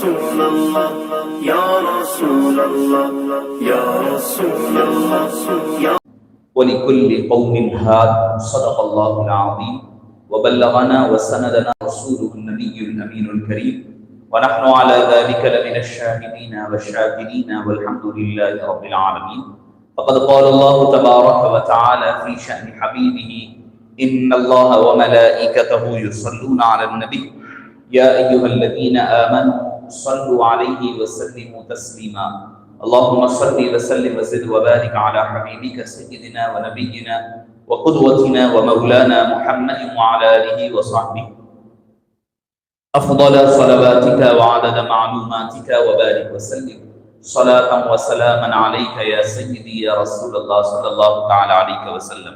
رسول اللہ یا رسول اللہ یا رسول اللہ یا وَلِكُلِّ قَوْمٍ هَادٍ صدق اللہ العظیم وبلغنا وسندنا رسوله النبي الأمين الكريم ونحن على ذلك لمن الشاهدين والشاكرين والحمد لله رب العالمين. فقد قال الله تبارك وتعالى في شأن حبيبه إن الله وملائكته يصلون على النبي يا أيها الذين آمنوا صلوا عليه وسلموا تسليما. اللهم صل وسلم وزد وبارك على حبيبك سيدنا ونبينا وقدوتنا ومولانا محمد وعلى آله وصحبه أفضل صلواتك وعدد معلوماتك وبارك وسلم صلاة وسلاما عليك يا سيدي يا رسول الله صلى الله تعالى عليه وسلم.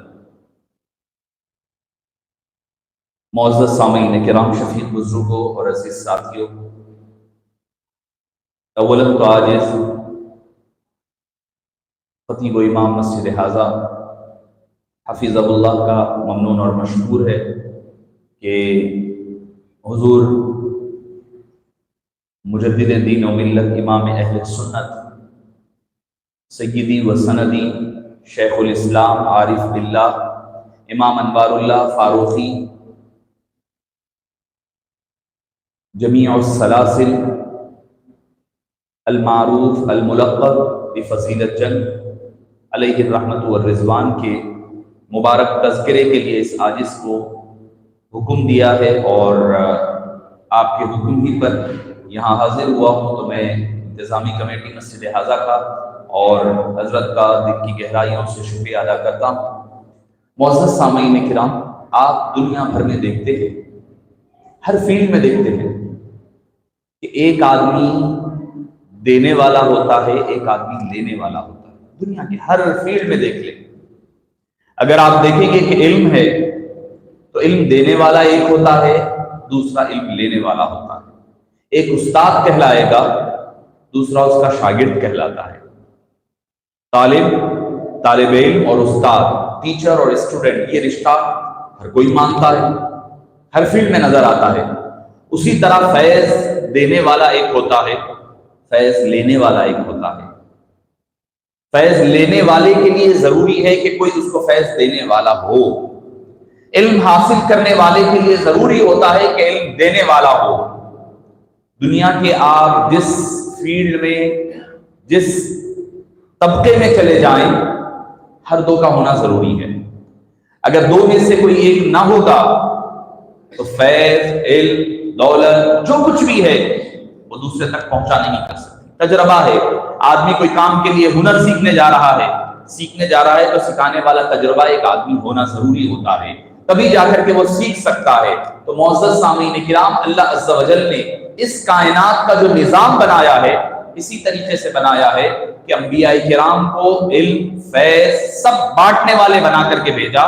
معزز سامعین کرام، شفیق بزرگوں اور عزیز ساتھیوں، اولاً تو آج خطیب و امام مسجد حاضہ حفیظ اللہ کا ممنون اور مشکور ہے کہ حضور مجدد دین و ملت امام اہل سنت سیدی و سندی شیخ الاسلام عارف باللہ امام انوار اللہ فاروقی جمیع السلاسل المعروف الملقب بفضیلت جنگ علیہ الرحمت والرضوان کے مبارک تذکرے کے لیے اس عاجز کو حکم دیا ہے، اور آپ کے حکم ہی پر یہاں حاضر ہوا ہوں. تو میں انتظامی کمیٹی مسجد حاضہ کا اور حضرت کا دل کی گہرائیوں سے شکریہ ادا کرتا ہوں. معزز سامعین کرام، آپ دنیا بھر میں دیکھتے ہیں، ہر فیلڈ میں دیکھتے ہیں کہ ایک آدمی دینے والا ہوتا ہے، ایک آدمی لینے والا ہوتا ہے. دنیا کے ہر فیلڈ میں دیکھ لیں. اگر آپ دیکھیں گے کہ علم ہے تو علم دینے والا ایک ہوتا ہے، دوسرا علم لینے والا ہوتا ہے. ایک استاد کہلائے گا، دوسرا اس کا شاگرد کہلاتا ہے. طالب علم اور استاد، ٹیچر اور اسٹوڈنٹ، یہ رشتہ ہر کوئی مانتا ہے، ہر فیلڈ میں نظر آتا ہے. اسی طرح فیض دینے والا ایک ہوتا ہے، فیض لینے والا ایک ہوتا ہے. فیض لینے والے کے لیے ضروری ہے کہ کوئی اس کو فیض دینے والا ہو. علم حاصل کرنے والے کے لیے ضروری ہوتا ہے کہ علم دینے والا ہو. دنیا کے آپ جس فیلڈ میں، جس طبقے میں چلے جائیں، ہر دو کا ہونا ضروری ہے. اگر دو میں سے کوئی ایک نہ ہوگا تو فیض، علم، دولت، جو کچھ بھی ہے وہ دوسرے تک پہنچا نہیں کر سکتے. تجربہ ہے، آدمی کوئی کام کے لیے ہنر سیکھنے جا رہا ہے تو سکھانے والا تجربہ ایک آدمی ہونا ضروری ہوتا ہے، تبھی جا کر کے وہ سیکھ سکتا ہے. تو معزز سامعین کرام، اللہ عز و جل نے اس کائنات کا جو نظام بنایا ہے، اسی طریقے سے بنایا ہے کہ انبیاء کرام کو علم، فیض سب بانٹنے والے بنا کر کے بھیجا،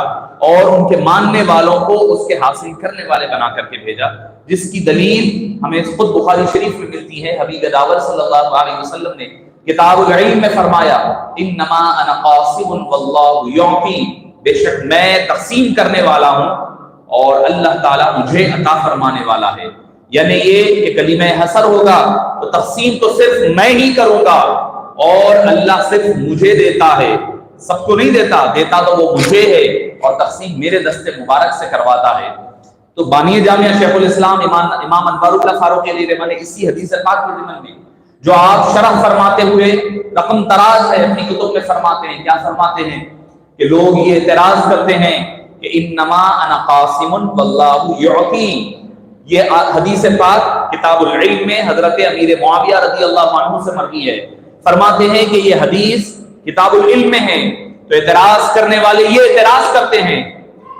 اور ان کے ماننے والوں کو اس کے حاصل کرنے والے بنا کر کے بھیجا، جس کی دلیل ہمیں خود بخاری شریف میں ملتی ہے. حبیب داور صلی اللہ علیہ وسلم نے کتاب العلم میں فرمایا، انما انا قاسم واللہ یعطی، بے شک میں تقسیم کرنے والا ہوں اور اللہ تعالیٰ مجھے عطا فرمانے والا ہے. یعنی یہ کہ کلمہ حسر ہوگا تو تقسیم تو صرف میں ہی کروں گا، اور اللہ صرف مجھے دیتا ہے، سب کو نہیں دیتا، دیتا تو وہ مجھے ہے، اور تقسیم میرے دست مبارک سے کرواتا ہے. تو بانی جامعہ شیخ الاسلام امام انوار اللہ فاروقی علیہ رحمہ نے اسی حدیث پاک کے ضمن میں جو آپ شرح فرماتے ہوئے رقم تراز ہے اپنی کتب میں فرماتے ہیں، کیا فرماتے ہیں کہ لوگ یہ اعتراض کرتے ہیں کہ انما انا قاسم واللہ یعطی. یہ حدیث پاک کتاب العلم میں حضرت امیر معاویہ رضی اللہ عنہ سے مروی ہے. فرماتے ہیں کہ یہ حدیث کتاب العلم میں ہے. تو اعتراض کرنے والے یہ اعتراض کرتے ہیں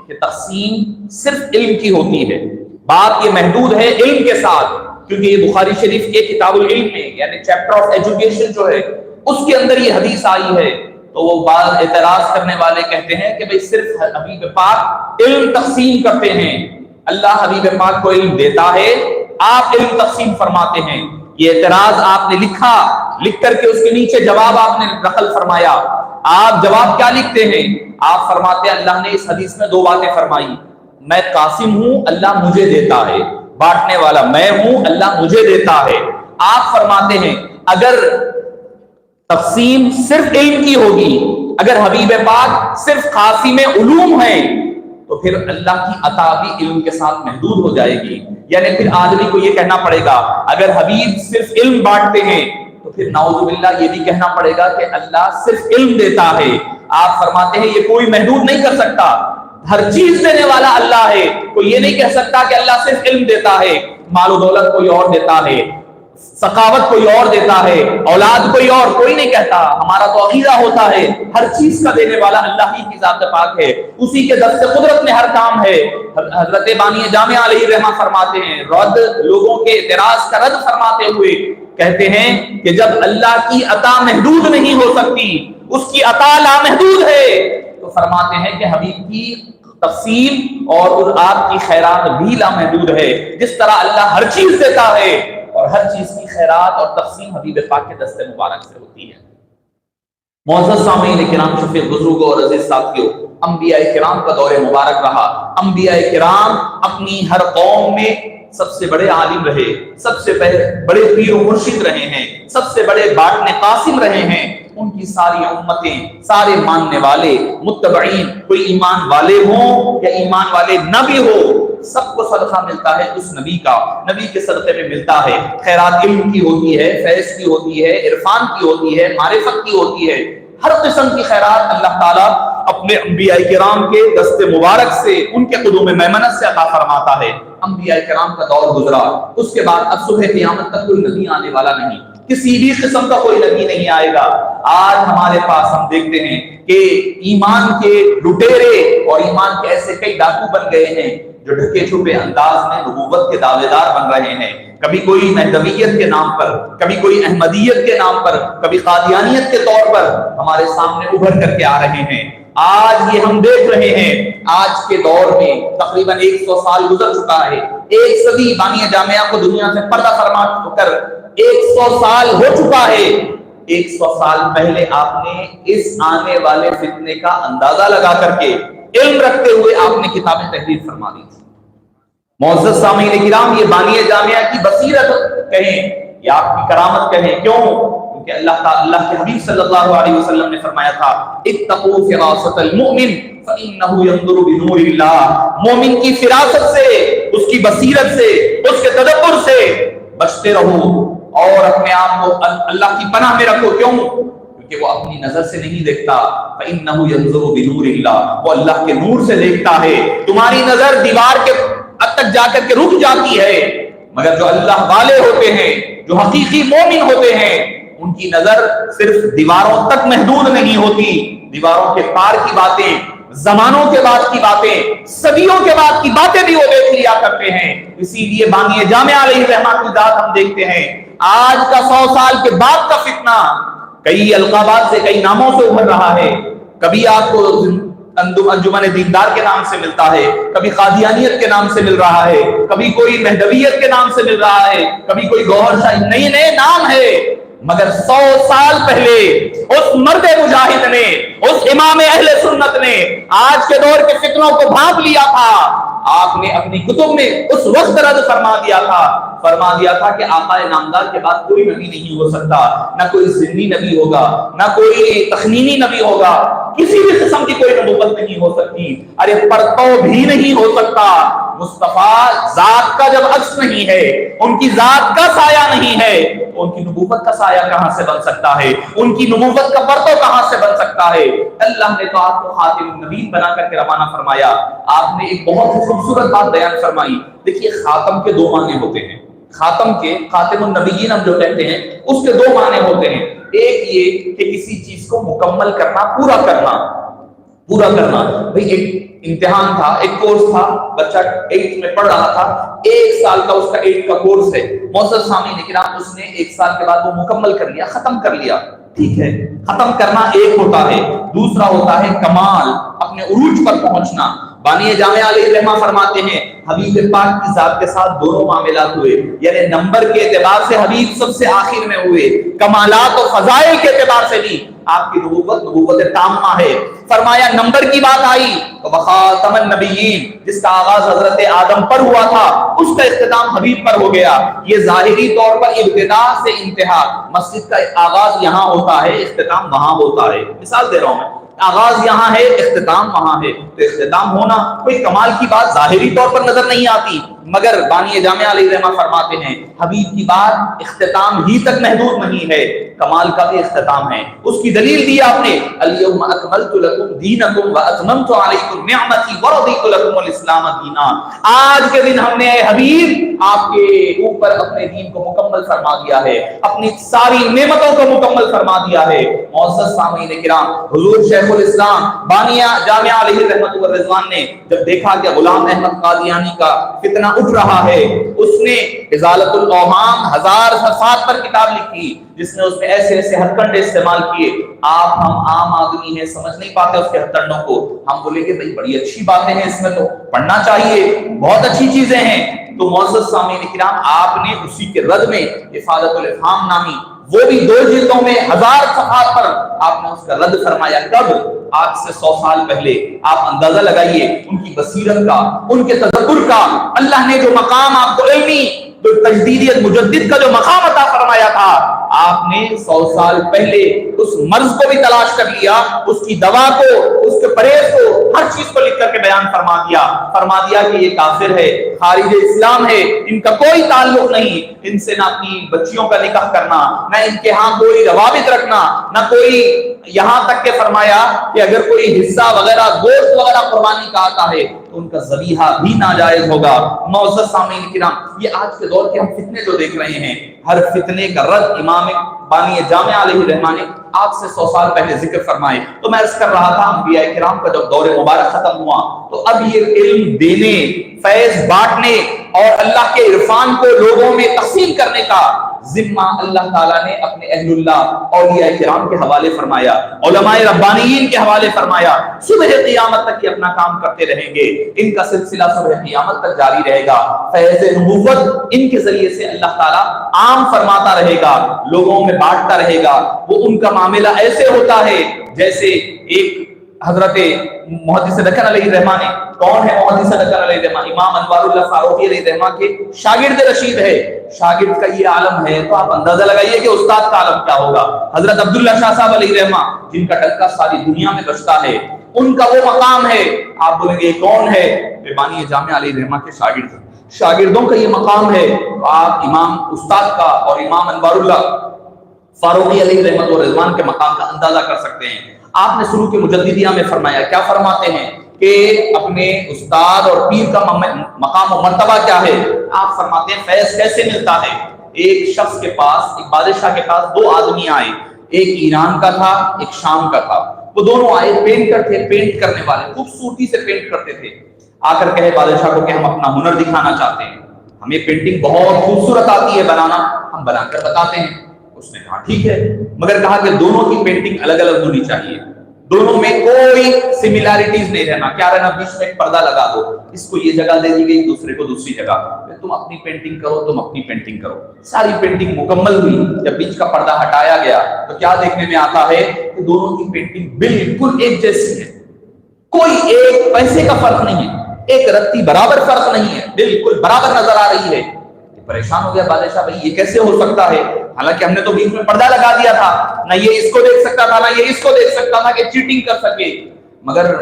کہ تقسیم صرف علم کی ہوتی ہے، بات یہ محدود ہے علم کے ساتھ، کیونکہ یہ بخاری شریف کے کتاب العلم میں یعنی چیپٹر آف ایجوکیشن جو ہے اس کے اندر یہ حدیث آئی ہے. تو وہ بعض اعتراض کرنے والے کہتے ہیں کہ بھئی صرف حبیب پاک علم تقسیم کرتے ہیں، اللہ حبیب پاک کو علم دیتا ہے، آپ علم تقسیم فرماتے ہیں. یہ اعتراض آپ نے لکھا، لکھ کر کے اس کے نیچے جواب آپ نے دخل فرمایا. آپ جواب کیا لکھتے ہیں؟ آپ فرماتے ہیں اللہ نے اس حدیث میں دو باتیں فرمائی، میں قاسم ہوں، اللہ مجھے دیتا ہے، بانٹنے والا میں ہوں، اللہ مجھے دیتا ہے. آپ فرماتے ہیں اگر تقسیم صرف علم کی ہوگی، اگر حبیب پاک صرف قاسم علوم ہیں، تو پھر اللہ کی عطا بھی علم کے ساتھ محدود ہو جائے گی. یعنی پھر آدمی کو یہ کہنا پڑے گا اگر حبیب صرف علم بانٹتے ہیں تو پھر نعوذ باللہ یہ بھی کہنا پڑے گا کہ اللہ صرف علم دیتا ہے. آپ فرماتے ہیں یہ کوئی محدود نہیں کر سکتا، ہر چیز دینے والا اللہ ہے. کوئی یہ نہیں کہہ سکتا کہ اللہ صرف علم دیتا ہے، مال و دولت کوئی اور دیتا ہے، سخاوت کوئی اور دیتا ہے، اولاد کوئی اور، کوئی نہیں کہتا. ہمارا تو عقیدہ ہوتا ہے ہر چیز کا دینے والا اللہ ہی کی ذات پاک ہے، اسی کے دست قدرت میں ہر کام ہے. حضرت بانی جامعہ علیہ الرحمہ فرماتے ہیں، رد لوگوں کے اعتراض کا رد فرماتے ہوئے کہتے ہیں کہ جب اللہ کی عطا محدود نہیں ہو سکتی، اس کی عطا لامحدود ہے، تو فرماتے ہیں کہ حبیب کی تقسیم اور آپ کی خیرات بھی لامحدود ہے. جس طرح اللہ ہر چیز دیتا ہے اور ہر چیز کی خیرات اور تقسیم حبیب پاک کے دست مبارک سے ہوتی ہے. معزز سامعین کرام، شفیع بزرگوں اور عزیز ساتھیوں، انبیاء کرام کا دور مبارک رہا. انبیاء کرام اپنی ہر قوم میں سب سے بڑے عالم رہے، سب سے بڑے پیر و مرشد رہے ہیں، سب سے بڑے باطن قاسم رہے ہیں. ان کی ساری امتیں، سارے ماننے والے متبعین، کوئی ایمان والے ہوں یا ایمان والے نہ بھی ہو، سب کو صدقہ ملتا ہے اس نبی کا، نبی کے صدقے میں ملتا ہے. خیرات علم کی ہوتی ہے، فیض کی ہوتی ہے، عرفان کی ہوتی ہے، معرفت کی ہوتی ہے. ہر قسم کی خیرات اللہ تعالیٰ اپنے انبیاء کرام کے دست مبارک سے، ان کے قدوم میمنت سے عطا فرماتا ہے. انبیاء کرام کا دور گزرا، اس کے بعد اب صبح قیامت تک کوئی نبی آنے والا نہیں، کسی بھی قسم کا کوئی نبی نہیں آئے گا. آج ہمارے پاس ہم دیکھتے ہیں کہ ایمان کے لٹیرے اور ایمان کے ایسے کئی ڈاکو بن گئے ہیں جو ڈھکے چھپے انداز میں نبوت کے دعوے دار بن رہے ہیں. کبھی کوئی مہدویت کے نام پر، کبھی کوئی احمدیت کے نام پر، کبھی قادیانیت کے طور پر ہمارے سامنے ابھر کر کے آ رہے ہیں. آج یہ ہم دیکھ رہے ہیں، آج کے دور میں تقریباً 100 سال گزر چکا ہے، ایک صدی بانی جامعہ کو دنیا سے پردہ فرما کر 100 سال ہو چکا ہے. 100 سال پہلے آپ نے اس آنے والے فتنے کا اندازہ لگا کر کے علم رکھتے ہوئے آپ نے کتابیں تحریر فرما دی تھی. معزز سامعین کرام، یہ بانی جامعہ کی بصیرت کہیں یا آپ کی کرامت کہیں، کیوں؟ کیونکہ اللہ کے حبیب صلی اللہ علیہ وسلم نے فرمایا تھا اتقوا فراست المؤمن فإنه ينظر بنور اللہ. مومن کی فراست سے، اس کی بصیرت سے، اس کے تدبر سے بچتے رہو اور اپنے آپ کو اللہ کی پناہ میں رکھو. کیوں؟ کہ وہ اپنی نظر سے نہیں دیکھتا، فإنه ينظر بنور اللہ، وہ اللہ کے نور سے دیکھتا ہے. تمہاری نظر دیوار کے تک جا کر کے رک جاتی ہے، مگر جو اللہ والے ہوتے ہیں، جو حقیقی مومن ہوتے ہیں، ان کی نظر صرف دیواروں تک محدود نہیں ہوتی، دیواروں کے پار کی باتیں، زمانوں کے بعد کی باتیں، صدیوں کے بعد کی باتیں بھی وہ دیکھ لیا کرتے ہیں. اسی لیے بانی جامعہ علیہ الرحمہ کی ذات ہم دیکھتے ہیں آج کا 100 سال کے بعد کا فتنہ کئی القابات سے، کئی ناموں سے ابھر رہا ہے. کبھی آپ کو انجمن دیندار کے نام سے ملتا ہے، کبھی قادیانیت کے نام سے مل رہا ہے، کبھی کوئی مہدویت کے نام سے مل رہا ہے، کبھی کوئی گوہر شاہی، نئے نئے نام ہے. مگر 100 سال پہلے اس مرد مجاہد نے، اس امام اہل سنت نے آج کے دور کے فتنوں کو بھانپ لیا تھا. آپ نے اپنی کتب میں اس وقت رد فرما دیا تھا کہ آقا نامدار کے بعد کوئی نبی نہیں ہو سکتا، نہ کوئی ذنی نبی ہوگا، نہ کوئی تخمینی نبی ہوگا، کسی بھی قسم کی کوئی نبوت نہیں ہو سکتی. ارے پرتو بھی نہیں ہو سکتا. مصطفیٰ ذات کا جب عکس نہیں ہے، ان کی ذات کا سایہ نہیں ہے، ان کی نبوت کا سایہ کہاں سے بن سکتا ہے؟ ان کی نبوت کا پرتو کہاں سے بن سکتا ہے؟ اللہ نے تو آپ کو خاتم النبیین بنا کر کے روانہ فرمایا. آپ نے ایک بہت ہی خوبصورت بات بیان فرمائی. دیکھیے خاتم کے 2 معنی ہوتے ہیں. خاتم النبیین ہم جو کہتے ہیں اس کے 2 معنی ہوتے ہیں. ایک یہ کہ کسی چیز کو مکمل کرنا، پورا کرنا. بھئی ایک امتحان تھا، ایک کورس تھا، بچہ 8th میں پڑھ رہا تھا، 1 سال کا اس کا 8th کا کورس ہے. معزز سامعین کرام، اس نے 1 سال کے بعد وہ مکمل کر لیا، ختم کر لیا. ٹھیک ہے، ختم کرنا ایک ہوتا ہے، دوسرا ہوتا ہے کمال، اپنے عروج پر پہنچنا. بانی جامعہ علیہ الرحمہ فرماتے ہیں حبیب پاک کی ذات کے ساتھ دونوں معاملات ہوئے. یعنی نمبر کے اعتبار سے حبیب سب سے آخر میں ہوئے، کمالات اور فضائل کے اعتبار سے بھی آپ کی نبوت تامہ ہے. فرمایا نمبر کی بات آئی تو وخاتم النبیین جس کا آغاز حضرت آدم پر ہوا تھا اس کا اختتام حبیب پر ہو گیا. یہ ظاہری طور پر ابتدا سے انتہا، مسجد کا آغاز یہاں ہوتا ہے، اختتام وہاں ہوتا ہے. مثال دے رہا ہوں میں، آغاز یہاں ہے، اختتام وہاں ہے. تو اختتام ہونا کوئی کمال کی بات ظاہری طور پر نظر نہیں آتی، مگر بانی جامعہ علیہ رحمہ فرماتے ہیں حبیب کی بات اختتام ہی تک محدود نہیں ہے، کمال کا بھی اختتام ہے. اس کی دلیل دی آپ نے الیوم اکملت لکم دینکم واتممت علیکم نعمتی ورضیت لکم الاسلام دینا. آج کے دن ہم نے اے حبیب آپ کے اوپر اپنے دین کو مکمل فرما دیا ہے، اپنی ساری نعمتوں کو مکمل فرما دیا ہے. معزز سامعین کرام، حضور شیخ الاسلام بانی جامعہ علیہ رحمۃ والرضوان نے جب دیکھا کہ غلام احمد قادیانی کا فتنہ اٹھ رہا ہے، اس نے ازالت الاوہام 1000 صفحات پر کتاب لکھی جس نے اس میں ایسے ایسے ہتھ کنڈے استعمال کیے. آپ ہم عام آدمی ہیں، سمجھ نہیں پاتے اس کے ہتھ کنڈوں کو. ہم بولیں گے بھائی بڑی اچھی باتیں ہیں اس میں، تو پڑھنا چاہیے، بہت اچھی چیزیں ہیں. تو معزز سامعین کرام، آپ نے اسی کے رد میں افادۃ الافہام نامی وہ بھی 2 جلدوں میں 1000 صفحات پر آپ نے اس کا رد فرمایا. کب؟ آج سے 100 سال پہلے. آپ اندازہ لگائیے ان کی بصیرت کا، ان کے تدبر کا. اللہ نے جو مقام آپ کو علمی، جو تجدیدیت مجدد کا جو مقام عطا فرمایا تھا، آپ نے 100 سال پہلے اس مرض کو بھی تلاش کر لیا، اس کی دوا کو، اس کے پرہیز کو، ہر چیز کو لکھ کر کے بیان فرما دیا کہ یہ کافر ہے، خارج اسلام ہے، ان کا کوئی تعلق نہیں، ان سے نہ اپنی بچیوں کا نکاح کرنا، نہ ان کے ہاں کوئی روابط رکھنا، نہ کوئی، یہاں تک کہ فرمایا کہ اگر کوئی حصہ وغیرہ گوشت وغیرہ قربانی کا آتا ہے تو ان کا ذبیحہ بھی ناجائز ہوگا. معزز سامعین کرام، یہ آج کے دور کے ہم فتنے جو دیکھ رہے ہیں، ہر فتنے کا رد امام بانی جامعہ علیہ رحمہ نے آج سے 100 سال پہلے ذکر فرمائے. تو میں عرض کر رہا تھا انبیاء کرام کا جب دور مبارک ختم ہوا تو اب یہ علم دینے، فیض بانٹنے اور اللہ کے عرفان کو لوگوں میں تقسیم کرنے کا ذمہ اللہ تعالیٰ نے اپنے اہل اللہ اولیاء کرام کے حوالے فرمایا، علماء ربانیین کے حوالے فرمایا. صبح قیامت تک یہ اپنا کام کرتے رہیں گے، ان کا سلسلہ صبح قیامت تک جاری رہے گا. فیض نبوت ان کے ذریعے سے اللہ تعالیٰ عام فرماتا رہے گا، لوگوں میں بانٹتا رہے گا. وہ ان کا معاملہ ایسے ہوتا ہے جیسے ایک حضرت محدث دکن علیہ رحمہ نے، کون ہے محدث دکن علیہ رحمہ؟ امام انوار اللہ فاروقی علیہ رحمہ کے شاگرد رشید ہے. شاگرد کا یہ عالم ہے تو آپ اندازہ لگائیے کہ استاد کا عالم کیا ہوگا. حضرت عبداللہ شاہ صاحب علیہ رحمہ جن کا ڈنکا ساری دنیا میں بجتا ہے، ان کا وہ مقام ہے. آپ بولیں گے کون ہے؟ بانی جامعہ علیہ رحمہ کے شاگردوں کا یہ مقام ہے. آپ امام استاد کا اور امام انوار اللہ فاروقی علیہ رحمۃ والرضوان کے مقام کا اندازہ کر سکتے ہیں. آپ نے شروع کے مجددیہ میں فرمایا، کیا فرماتے ہیں کہ اپنے استاد اور پیر کا مقام و مرتبہ کیا ہے؟ آپ فرماتے ہیں فیض کیسے ملتا ہے. ایک شخص کے پاس، ایک بادشاہ کے پاس 2 آدمی آئے، ایک ایران کا تھا، ایک شام کا تھا. وہ دونوں آئے، پینٹر تھے، پینٹ کرنے والے، خوبصورتی سے پینٹ کرتے تھے. آ کر کہے بادشاہ کو کہ ہم اپنا ہنر دکھانا چاہتے ہیں، ہمیں پینٹنگ بہت خوبصورت آتی ہے بنانا، ہم بنا کر بتاتے ہیں. اس نے کہا ٹھیک ہے، مگر کہا کہ دونوں کی پینٹنگ الگ الگ ہونی چاہیے، دونوں میں کوئی سملیرٹیز نہیں رہنا. کیا رہنا؟ بیچ میں ایک پردہ لگا دو، اس کو یہ جگہ دے دی گئی، دوسرے کو دوسری جگہ. تم اپنی پینٹنگ کرو، تم اپنی پینٹنگ کرو. ساری پینٹنگ مکمل ہوئی. جب بیچ کا پردہ ہٹایا گیا تو کیا دیکھنے میں آتا ہے کہ دونوں کی پینٹنگ بالکل ایک جیسی ہے، کوئی ایک پیسے کا فرق نہیں ہے، ایک رتی برابر فرق نہیں ہے، بالکل برابر نظر آ رہی ہے. پریشان ہو گیا بادشاہ، بھائی یہ کیسے ہو سکتا ہے؟ حالانکہ ہم نے تو بیچ میں پردہ لگا دیا تھا، نہ یہ اس کو دیکھ سکتا تھا، نہ یہ اس کو دیکھ سکتا تھا کہ چیٹنگ کر سکے. مگر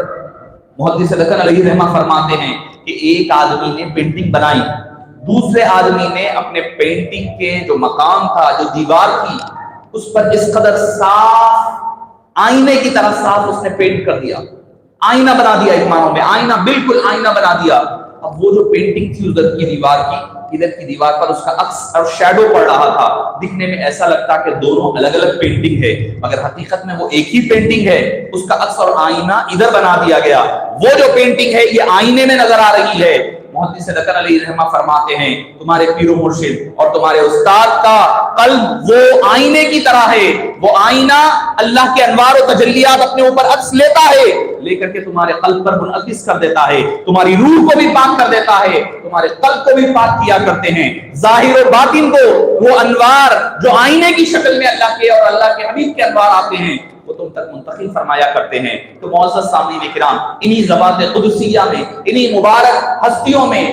محدث دکن علیہ رحمہ فرماتے ہیں کہ ایک آدمی نے پینٹنگ بنائی، دوسرے آدمی نے اپنے پینٹنگ کے جو مقام تھا، جو دیوار تھی، اس پر اس قدر صاف، آئینے کی طرح صاف اس نے پینٹ کر دیا، آئینہ بنا دیا. ایک معنوں میں آئینہ، بالکل آئینہ بنا دیا. اب وہ جو پینٹنگ تھی ادھر کی دیوار کی، ادھر کی دیوار پر اس کا عکس اور شیڈو پڑ رہا تھا. دکھنے میں ایسا لگتا کہ دونوں الگ الگ پینٹنگ ہے، مگر حقیقت میں وہ ایک ہی پینٹنگ ہے. اس کا عکس اور آئینہ ادھر بنا دیا گیا. وہ جو پینٹنگ ہے یہ آئینے میں نظر آ رہی ہے. محدث دکن علیہ رحمہ فرماتے ہیں تمہارے پیر و مرشد اور تمہارے استاد کا قلب وہ آئینے کی طرح ہے. وہ آئینہ اللہ کے انوار و تجلیات اپنے اوپر عکس لیتا ہے، لے کر کے تمہارے قلب پر منعکس کر دیتا ہے، تمہاری روح کو بھی پاک کر دیتا ہے، تمہارے قلب کو بھی پاک کیا کرتے ہیں. ظاہر و باطن کو وہ انوار جو آئینے کی شکل میں اللہ کے اور اللہ کے حبیب کے انوار آتے ہیں، وہ تم تک منتقل فرمایا کرتے ہیں۔ تو معزز سامعین کرام، انہی زبان قدسیہ میں، انہی مبارک ہستیوں میں،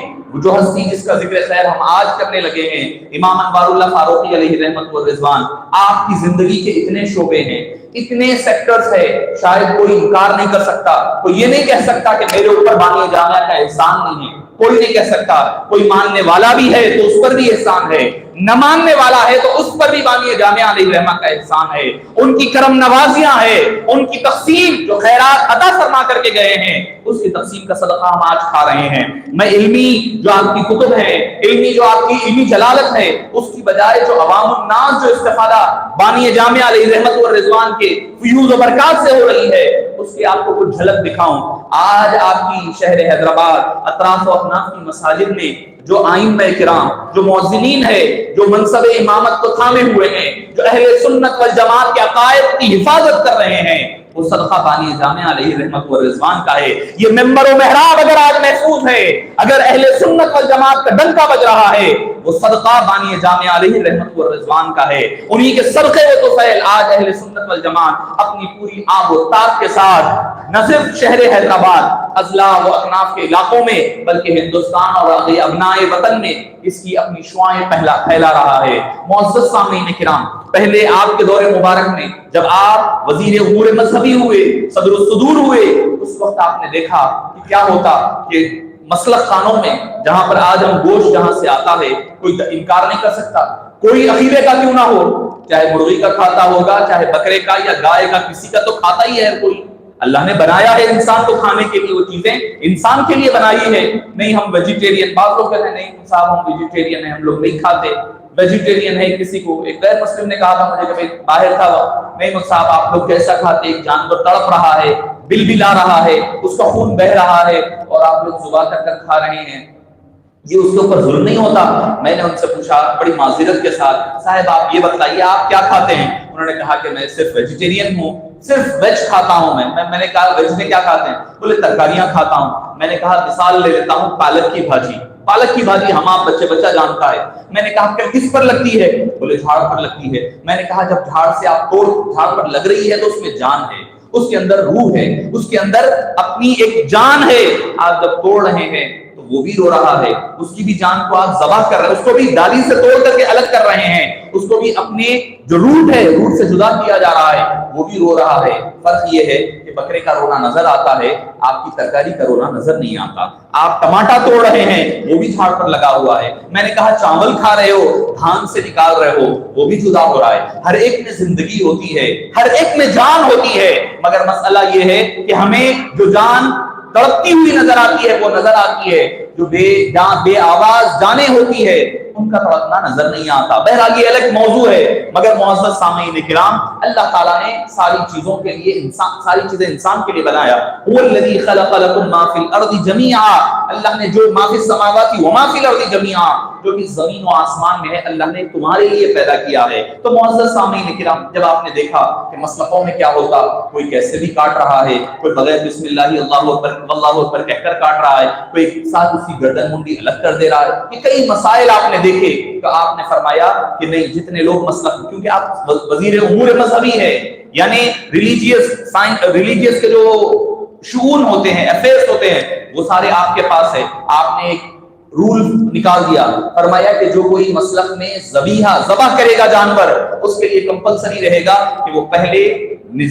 جو ہستی جس کا ذکر خیر ہم آج کرنے لگے ہیں، امام انوار اللہ فاروقی علیہ رحمت و رضوان، آپ کی زندگی کے اتنے شعبے ہیں، اتنے سیکٹرز ہیں، شاید کوئی انکار نہیں کر سکتا، کوئی یہ نہیں کہہ سکتا کہ میرے اوپر بانی جامعہ کا احسان نہیں ہے، کوئی نہیں کہہ سکتا۔ کوئی ماننے والا بھی ہے تو اس پر بھی احسان ہے، نہ ماننے والا ہے تو اس پر بھی بانی جامعہ علیہ رحمہ کا احسان ہے، ان کی کرم نوازیاں ہیں، ان کی تقسیم جو خیرات عطا فرما کر کے گئے ہیں، اس کی تقسیم کا صدقہ ہم آج کھا رہے ہیں۔ میں علمی جو آپ کی کتب ہے، علمی جو آپ کی علمی جلالت ہے، اس کی بجائے جو عوام الناس جو استفادہ بانی جامعہ علیہ رحمت و رضوان کے فیوز و برکات سے ہو رہی ہے، اس کی آپ کو کچھ جھلک دکھاؤں۔ آج آپ کی شہر حیدرآباد، اطراف و اکناف کی مساجد میں جو ائمہ کرام، جو مؤذنین ہے، جو منصب امامت کو تھامے ہوئے ہیں، جو اہل سنت والجماعت کے عقائد کی حفاظت کر رہے ہیں، وہ صدقہ بانی جامعہ علیہ رحمت و رضوان کا ہے۔ یہ ممبر و محراب اگر آج محفوظ ہے، اگر اہل سنت والجماعت کا ڈنکا بج رہا ہے، وہ صدقہ بانی جامعہ علیہ رحمت و رضوان کا ہے۔ انہی کے صدقے و طفیل آج اہل سنت والجماعت اپنی پوری آب و تاب کے ساتھ نہ صرف شہر حیدرآباد، اضلاع و اکناف کے علاقوں میں، بلکہ ہندوستان اور ابناء وطن میں اس کی اپنی شعاعیں پھیلا رہا ہے۔ معزز سامعین کرام، پہلے آپ کے دور مبارک میں جب آپ وزیر امور مذہبی ہوئے، صدر الصدور ہوئے، اس وقت آپ نے دیکھا کہ کیا ہوتا کہ مسلک خانوں میں، جہاں پر آج ہم گوشت جہاں سے آتا ہے، کوئی انکار نہیں کر سکتا، کوئی عقیدے کا کیوں نہ ہو، چاہے مرغی کا کھاتا ہوگا، چاہے بکرے کا یا گائے کا، کسی کا تو کھاتا ہی ہے کوئی۔ اللہ نے بنایا ہے انسان کو کھانے کے لیے، وہ چیزیں انسان کے لیے بنائی ہے۔ نہیں ہم ویجیٹیرین، بعض لوگ کہتے ہیں نہیں صاحب ہم ویجیٹیرین ہیں، ہم لوگ نہیں کھاتے، ویجیٹیرین ہے۔ کسی کو ایک غیر مسلم نے کہا تھا مجھے، کبھی باہر تھا، نہیں صاحب آپ لوگ کیسا کھاتے، ایک جانور تڑپ رہا ہے، بل بلا رہا ہے، اس کا خون بہ رہا ہے اور آپ لوگ ذبح کر کر کھا رہے ہیں، یہ اس کے اوپر ظلم نہیں ہوتا؟ میں نے ان سے پوچھا بڑی معذرت کے ساتھ، صاحب آپ یہ بتائیے آپ کیا کھاتے ہیں؟ انہوں نے کہا کہ میں صرف ویجیٹیرین ہوں، صرف ویج کھاتا ہوں میں نے کہا ویج میں کیا کھاتے ہیں؟ بولے ترکاریاں کھاتا ہوں۔ میں نے کہا مثال لے لیتا ہوں پالک کی بھاجی، پالک کی بھاجی ہم آپ بچہ جانتا ہے۔ میں نے کہا کہ کس پر لگتی ہے؟ بولے جھاڑ پر لگتی ہے۔ میں نے کہا جب جھاڑ سے آپ جھاڑ پر لگ رہی ہے تو اس میں جان ہے، اس کے اندر روح ہے، اس کے اندر اپنی ایک جان ہے، آپ جب توڑ رہے ہیں تو وہ بھی رو رہا ہے، اس کی بھی جان کو آپ ذبح کر رہے ہیں، اس کو بھی ڈالی سے توڑ کر کے الگ کر رہے ہیں، اس کو بھی اپنے جو روٹ ہے، روٹ سے جدا کیا جا رہا ہے، وہ بھی رو رہا ہے۔ فرق یہ ہے کہ بکرے کا رونا نظر آتا ہے، آپ کی ترکاری کا رونا نظر نہیں آتا۔ آپ ٹماٹر توڑ رہے ہیں، وہ بھی جھاڑ پر لگا ہوا ہے۔ میں نے کہا چاول کھا رہے ہو، دھان سے نکال رہے ہو، وہ بھی جدا ہو رہا ہے۔ ہر ایک میں زندگی ہوتی ہے، ہر ایک میں جان ہوتی ہے، مگر مسئلہ یہ ہے کہ ہمیں جو جان تڑپتی ہوئی نظر آتی ہے وہ نظر آتی ہے، جو بے آواز جانیں ہوتی ہے ان کا تڑپنا نظر نہیں آتا۔ بہرحال یہ الگ موضوع ہے، مگر معزز سامعین کرام، اللہ تعالیٰ نے ساری چیزوں کے لیے ساری چیزیں انسان کے لیے بنایا۔ هو الذی خلق لکم ما فی الارض جمیعا، اللہ نے جو ما فی السماوات و ما فی الارض جمیعا، جو بھی زمین و آسمان میں ہے اللہ نے تمہارے لیے پیدا کیا ہے۔ تو معزز سامعین کرام، جب آپ نے دیکھا کہ مسلکوں میں کیا ہوتا، کوئی کیسے بھی کاٹ رہا ہے، کوئی بغیر بسم اللہ اللہ اکبر اللہ اکبر کہہ کر کاٹ رہا ہے، کوئی ساتھ اس کی گردن منڈی الگ کر دے رہا ہے، یہ کئی مسائل آپ نے دیکھے کہ آپ نے فرمایا کہ نہیں جتنے لوگ مسلک، کیونکہ آپ وزیر امور مذہبی ہے، یعنی ریلیجیس کے جو شؤون ہوتے ہیں، افیئرز ہوتے ہیں، وہ سارے آپ کے پاس ہے۔ آپ نے ایک رول نکال دیا، فرمایا کہ جو کوئی مسلک میں ذبح کرے گا جانور، اس کے لیے کمپلسری رہے گا کہ وہ پہلے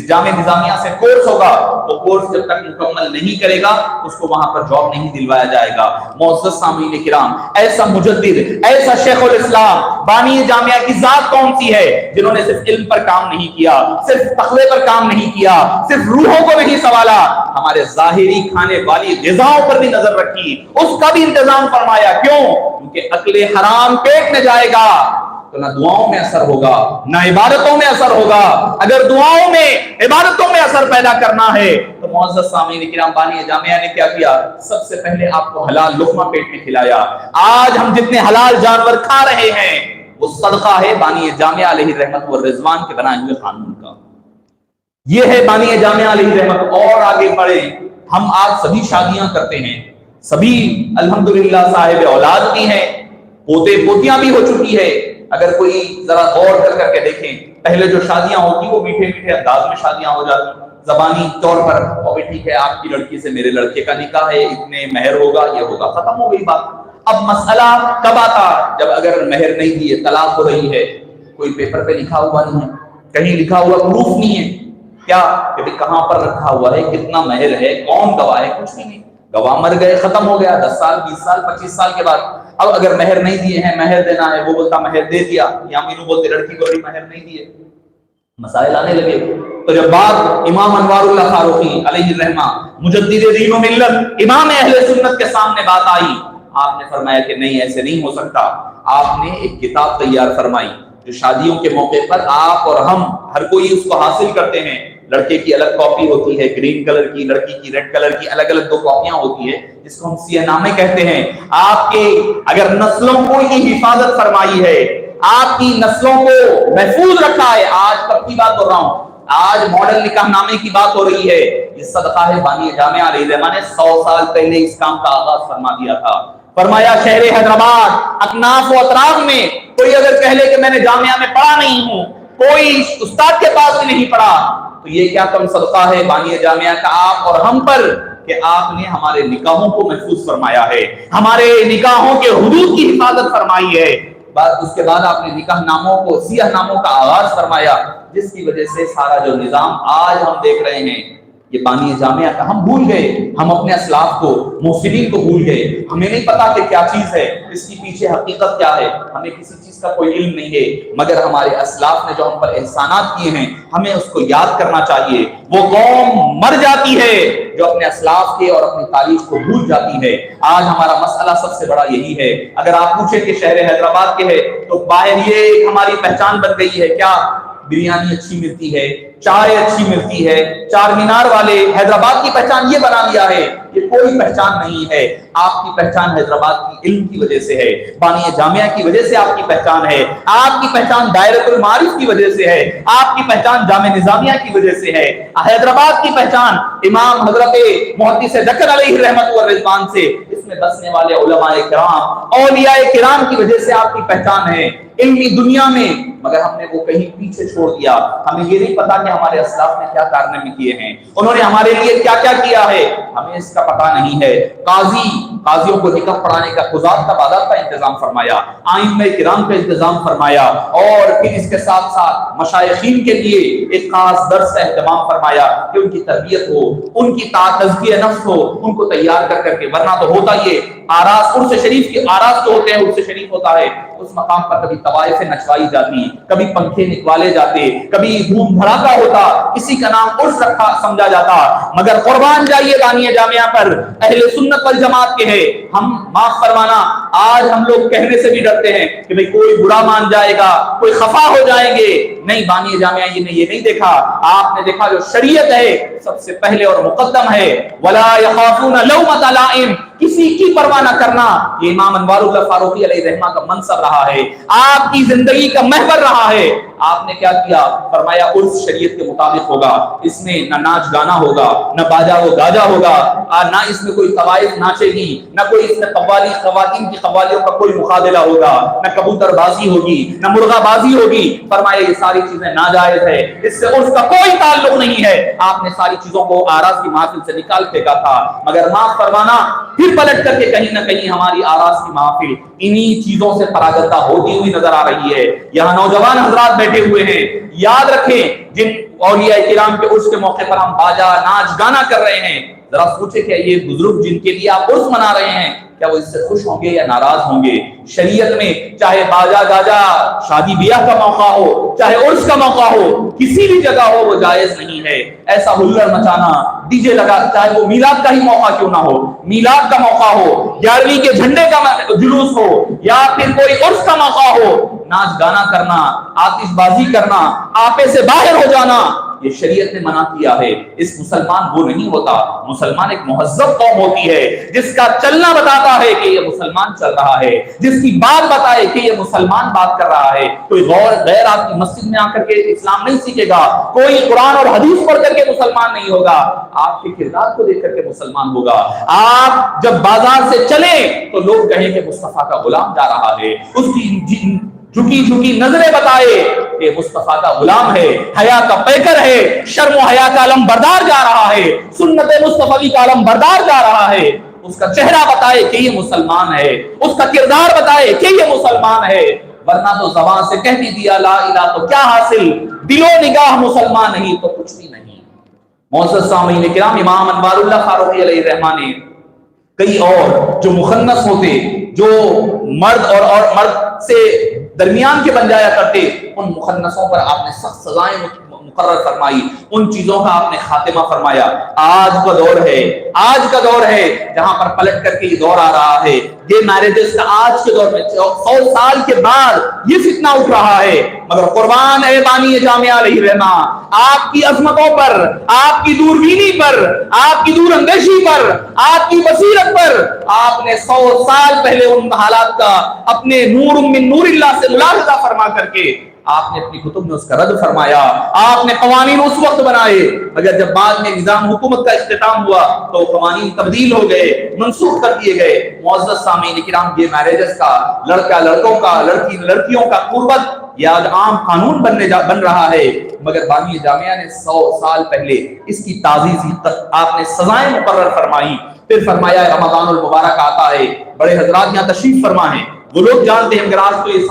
جامعہ نظامیہ سے کورس ہوگا، وہ کورس جب تک مکمل نہیں کرے گا اس کو وہاں پر جاب نہیں دلوایا جائے گا۔ معزز سامعین کرام، ایسا مجدد، ایسا شیخ الاسلام بانی جامعہ کی ذات کون سی ہے جنہوں نے صرف علم پر کام نہیں کیا، صرف تقوی پر کام نہیں کیا، صرف روحوں کو نہیں سنبھالا، ہمارے ظاہری کھانے والی غذاؤں پر بھی نظر رکھی، اس کا بھی انتظام فرمایا۔ کیوں؟ کیونکہ اکل حرام پیٹ میں جائے گا تو نہ دعاؤں میں اثر ہوگا نہ عبادتوں میں اثر ہوگا۔ اگر دعاؤں میں عبادتوں میں اثر پیدا کرنا ہے تو معزز سامعین کرام، بانی جامعہ نے کیا کیا؟ سب سے پہلے آپ کو حلال لقمہ پیٹ میں کھلایا۔ آج ہم جتنے حلال جانور کھا رہے ہیں وہ صدقہ ہے بانی جامعہ علیہ رحمت و رضوان کے بنائے ہوئے قانون کا۔ یہ ہے بانی جامعہ علیہ رحمت۔ اور آگے بڑھے، ہم آج سبھی شادیاں کرتے ہیں، سبھی الحمدللہ صاحب اولاد بھی ہیں، پوتے پوتیاں بھی ہو چکی ہے، اگر کوئی ذرا غور کر کے دیکھیں، پہلے جو شادیاں ہوتی وہ میٹھے میٹھے انداز میں شادیاں ہو جاتی، زبانی طور پر اور بھی ٹھیک ہے آپ کی لڑکی سے میرے لڑکے کا نکاح ہے، اتنے مہر ہوگا، یہ ہوگا، ختم ہو گئی بات۔ اب مسئلہ کب آتا؟ جب اگر مہر نہیں دیے، طلاق ہو رہی ہے، کوئی پیپر پہ لکھا ہوا نہیں ہے، کہیں لکھا ہوا پروف نہیں ہے، کیا کہ کہاں پر رکھا ہوا ہے، کتنا مہر ہے، کون گواہ ہے، کچھ بھی نہیں، گواہ مر گئے، ختم ہو گیا، 10 سال 20 سال 25 سال کے بعد اب اگر مہر نہیں دیے ہیں، مہر دینا ہے، وہ بولتا مہر دے دیا، یا مینو بولتے لڑکی کو مہر نہیں دیے، مسائل آنے لگے۔ تو جب بات امام انوار اللہ فاروقی علیہ الرحمہ مجدد دین و ملت امام اہل سنت کے سامنے بات آئی، آپ نے فرمایا کہ نہیں، ایسے نہیں ہو سکتا۔ آپ نے ایک کتاب تیار فرمائی جو شادیوں کے موقع پر آپ اور ہم ہر کوئی اس کو حاصل کرتے ہیں، لڑکے کی الگ کاپی ہوتی ہے گرین کلر کی، لڑکی کی ریڈ کلر کی، الگ الگ 2 کاپیاں ہوتی ہے جس کو ہم سیاہ نامے کہتے ہیں۔ آپ کے اگر نسلوں کو یہ حفاظت فرمائی ہے، آپ کی نسلوں کو محفوظ رکھا ہے، آج کب کی بات کر رہا ہوں، آج ماڈل نکاح نامے کی بات ہو رہی ہے، یہ صدقہ ہے بانی جامعہ علیہ الرحمہ نے 100 سال پہلے اس کام کا آغاز فرما دیا تھا۔ فرمایا شہر حیدرآباد اکناف و اطراف میں کوئی اگر کہہ لے کہ میں نے جامعہ میں پڑھا نہیں ہوں، کوئی استاد کے پاس بھی نہیں پڑھا، تو یہ کیا کم صدقہ ہے بانی جامعہ کا آپ اور ہم پر کہ آپ نے ہمارے نکاحوں کو محفوظ فرمایا ہے، ہمارے نکاحوں کے حدود کی حفاظت فرمائی ہے۔ اس کے بعد آپ نے نکاح ناموں کو، سیاہ ناموں کا آغاز فرمایا، جس کی وجہ سے سارا جو نظام آج ہم دیکھ رہے ہیں یہ بانی جامعہ کا ہم بھول گئے، ہم اپنے اسلاف کو، محسنین کو بھول گئے، ہمیں نہیں پتا کہ کیا چیز ہے، اس کی پیچھے حقیقت کیا ہے، ہمیں کسی چیز کا کوئی علم نہیں ہے، مگر ہمارے اسلاف نے جو ہم پر احسانات کیے ہیں ہمیں اس کو یاد کرنا چاہیے۔ وہ قوم مر جاتی ہے جو اپنے اسلاف کے اور اپنی تاریخ کو بھول جاتی ہے۔ آج ہمارا مسئلہ سب سے بڑا یہی ہے۔ اگر آپ پوچھیں کہ شہر حیدرآباد کے ہے تو باہر یہ ہماری پہچان بن گئی ہے، کیا بریانی اچھی ملتی ہے، چائے اچھی ملتی ہے، چار مینار والے حیدرآباد کی پہچان یہ بنا لیا ہے، یہ کوئی پہچان نہیں ہے۔ آپ کی پہچان حیدرآباد کی علم کی وجہ سے ہے، بانی جامعہ کی وجہ سے آپ کی پہچان ہے، آپ کی پہچان دائرۃ المعارف کی وجہ سے ہے، آپ کی پہچان جامعہ نظامیہ کی وجہ سے ہے، حیدرآباد کی پہچان امام حضرت محدث دکن علیہ رحمت و رضوان سے، اس میں بسنے والے علماء کرام، اولیاء کرام کی وجہ سے آپ کی پہچان ہے علمی دنیا میں، مگر ہم نے وہ کہیں پیچھے چھوڑ دیا۔ ہمیں یہ نہیں پتا کہ ہمارے اسلاف نے کیا کارنامے کیے ہیں، انہوں نے ہمارے لیے کیا کیا کیا ہے، ہمیں اس کا پتہ نہیں ہے۔ قاضیوں کو نکاح پڑھانے کا، قضات کا، باضابطہ کا انتظام فرمایا، ائمہ کرام کا انتظام فرمایا، اور پھر اس کے ساتھ ساتھ مشائخین کے لیے ایک خاص درس کا اہتمام فرمایا کہ ان کی تربیت ہو، ان کی تزکیہ نفس ہو، ان کو تیار کر کے، ورنہ تو ہوتا یہ آراس، عرس شریف کے آراس جو ہوتے ہیں، عرس شریف ہوتا ہے، اس مقام پر کبھی طوائفیں نچوائی جاتی، کبھی پنکھے نکوالے جاتے، کبھی دھوم دھڑاکا ہوتا، کسی کا نام عرس رکھا سمجھا جاتا، مگر قربان جائیے بانی جامعہ پر اہل سنت والجماعت کے ہے، ہم معاف فرمانا آج ہم لوگ کہنے سے بھی ڈرتے ہیں کہ بھئی کوئی برا مان جائے گا، کوئی خفا ہو جائیں گے، نہیں، بانی جامعہ یہ نہیں دیکھا، آپ نے دیکھا جو شریعت ہے سب سے پہلے اور مقدم ہے، ولا یخافون لومۃ لائم، کسی کی پرواہ نہ کرنا، یہ امام انوار اللہ فاروقی علیہ الرحمہ کا منصب رہا ہے، آپ کی زندگی کا محور رہا ہے۔ آپ نے کیا کیا؟ فرمایا عرس شریعت کے مطابق ہوگا، اس میں نہ ناچ گانا ہوگا، نہ باجا و گاجا ہوگا، نہ اس میں کوئی طوائف ناچے گی، نہ کوئی اس میں خواتین کی قوالیوں کا کوئی مقابلہ ہوگا، نہ کبوتر بازی ہوگی، نہ مرغا بازی ہوگی۔ فرمایا یہ ساری چیزیں ناجائز ہے، اس سے عرس کا کوئی تعلق نہیں ہے۔ آپ نے ساری چیزوں کو آراس کی محفل سے نکال پھینکا تھا، مگر معاف فرمانا پھر پلٹ کر کے کہیں نہ کہیں ہماری آراس کی محفل انہی چیزوں سے پراگندہ ہوتی ہوئی نظر آ رہی ہے۔ یہاں نوجوان حضرات بیٹھے ہوئے ہیں، یاد رکھیں جن اولیاء کرام کے عرس کے موقع پر ہم باجا ناچ گانا کر رہے ہیں، ذرا سوچے کہ یہ بزرگ جن کے لیے آپ عرس منا رہے ہیں کیا وہ اس سے خوش ہوں گے یا ناراض ہوں گے؟ شریعت میں چاہے باجا گاجا شادی بیاہ کا موقع ہو، چاہے عرس کا موقع ہو، کسی بھی جگہ ہو وہ جائز نہیں ہے۔ ایسا ہلڑ مچانا، ڈی جے لگا، چاہے وہ میلاد کا ہی موقع کیوں نہ ہو، میلاد کا موقع ہو، 11ویں کے جھنڈے کا جلوس ہو، یا پھر کوئی عرس کا موقع ہو، ناچ گانا کرنا، آتش بازی کرنا، آپے سے باہر ہو جانا، یہ شریعت نے منع کیا ہے۔ اس مسلمان وہ نہیں ہوتا، مسلمان ایک مہذب قوم ہوتی ہے جس کا چلنا بتاتا ہے کہ یہ مسلمان چل رہا ہے، جس کی بات بتائے کہ یہ مسلمان بات کر رہا ہے۔ کوئی غیر آپ کی مسجد میں آ کر کے اسلام نہیں سیکھے گا، کوئی قرآن اور حدیث پڑھ کر کے مسلمان نہیں ہوگا، آپ کے کردار کو دیکھ کر کے مسلمان ہوگا۔ آپ جب بازار سے چلیں تو لوگ کہیں کہ مصطفیٰ کا غلام جا رہا ہے، اس کی جھکی جھکی نظریں بتائے کہ مصطفیٰ کا غلام ہے، حیا کا پیکر ہے، شرم و حیا کا علم بردار جا رہا ہے، سنت مصطفی کا علم بردار جا رہا ہے، اس کا چہرہ بتائے کہ یہ مسلمان ہے، اس کا کردار بتائے کہ یہ مسلمان ہے، ورنہ تو زبان سے کہہ بھی دیا لا الہ تو کیا حاصل، دل و نگاہ مسلمان نہیں تو کچھ بھی نہیں۔ معزز سامعین کرام، امام انوار اللہ فاروقی علیہ الرحمہ نے کئی اور جو مخنث ہوتے، جو مرد اور مرد سے درمیان کے بن جایا کرتے، ان مخنثوں پر آپ نے سخت سزائیں مقرر فرمائی، ان چیزوں کا آپ نے خاتمہ فرمایا۔ آج کا دور ہے، آج کا دور ہے جہاں پر پلٹ کر کے یہ دور آ رہا ہے، یہ میرجز کا آج کے دور میں 100 سال کے بعد یہ فتنہ اٹھ رہا ہے، مگر قربان اے بانی جامعہ علیہ رحمہ، آپ کی عظمتوں پر، آپ کی دوربینی پر، آپ کی دور اندیشی پر، آپ کی بصیرت پر آپ نے 100 سال پہلے ان حالات کا اپنے نور من نور اللہ سے ملاحظہ فرما کر کے آپ نے اپنی کتب میں اس کا رد فرمایا، آپ نے قوانین اس وقت بنائے، مگر جب بعد میں نظام حکومت کا اختتام ہوا تو قوانین تبدیل ہو گئے، منسوخ کر دیے گئے۔ معزز سامعین کرام، یہ میرجز کا، لڑکا لڑکوں کا، لڑکی لڑکیوں کا قربت یہ آج عام قانون بن رہا ہے، مگر بانی جامعہ نے 100 سال پہلے اس کی تعزیز آپ نے سزائیں مقرر فرمائی۔ پھر فرمایا رمضان المبارک آتا ہے، بڑے حضرات یہاں تشریف فرما ہے، وہ لوگ جانتے ہیں، مگر آج تو یہ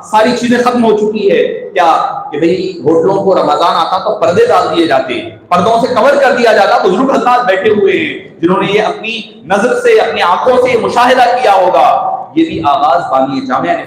ساری چیزیں ختم ہو چکی ہے کیا کہ بھئی ہوٹلوں کو رمضان آتا تو پردے ڈال دیے جاتے، پردوں سے کور کر دیا جاتا۔ بزرگ حضرات بیٹھے ہوئے ہیں جنہوں نے یہ اپنی نظر سے، اپنی آنکھوں سے مشاہدہ کیا ہوگا۔ یہ بھی آغاز بانی جامعہ نے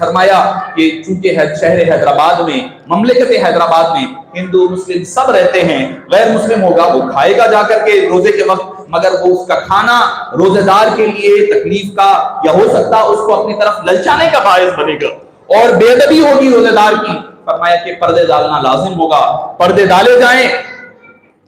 فرمایا کہ چونکہ شہر حیدرآباد میں، مملکت حیدرآباد میں ہندو مسلم سب رہتے ہیں، غیر مسلم ہوگا وہ کھائے گا جا کر کے روزے کے وقت، مگر وہ اس کا کھانا روزے دار کے لیے تکلیف کا یا ہو سکتا اس کو اپنی طرف للچانے کا باعث بنے گا، اور بے ادبی ہوگی روزے دار کی۔ فرمایا کہ پردے ڈالنا لازم ہوگا، پردے ڈالے جائیں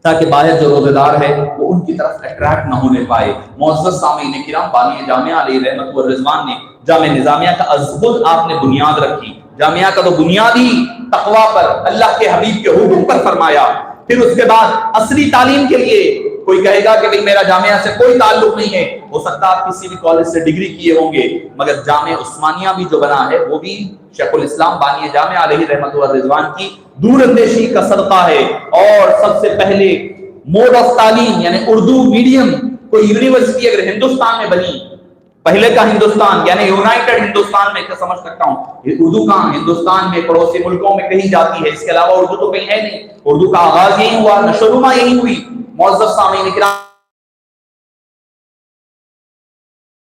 تاکہ باہر جو روزے دار ہے وہ ان کی طرف اٹریکٹ نہ ہونے پائے۔ معزز سامعین کرام، بانی جامعہ علیہ رحمت و رضوان نے جامعہ نظامیہ کا از خود آپ نے بنیاد رکھی، جامعہ کا تو بنیاد ہی تقویٰ پر، اللہ کے حبیب کے حکم پر فرمایا۔ پھر اس کے بعد عصری تعلیم کے لیے کوئی کہے گا کہ بھئی میرا جامعہ سے کوئی تعلق نہیں ہے، ہو سکتا آپ کسی بھی کالج سے ڈگری کیے ہوں گے، مگر جامعہ عثمانیہ بھی جو بنا ہے وہ بھی شیخ الاسلام بانی جامعہ علیہ رحمت و رضوان کی دور اندیشی کا صدقہ ہے۔ اور سب سے پہلے موڈ آف تعلیم یعنی اردو میڈیم کوئی یونیورسٹی اگر ہندوستان میں بنی، پہلے کا ہندوستان یعنی یونائٹڈ ہندوستان میں کیا سمجھ سکتا ہوں، یہ اردو کہاں ہندوستان میں پڑوسی ملکوں میں کہیں جاتی ہے، اس کے علاوہ اردو تو کہیں ہے نہیں، اردو کا آغاز یہی ہوا، نشو و نما یہی ہوئی۔ معزز سامعین کرام،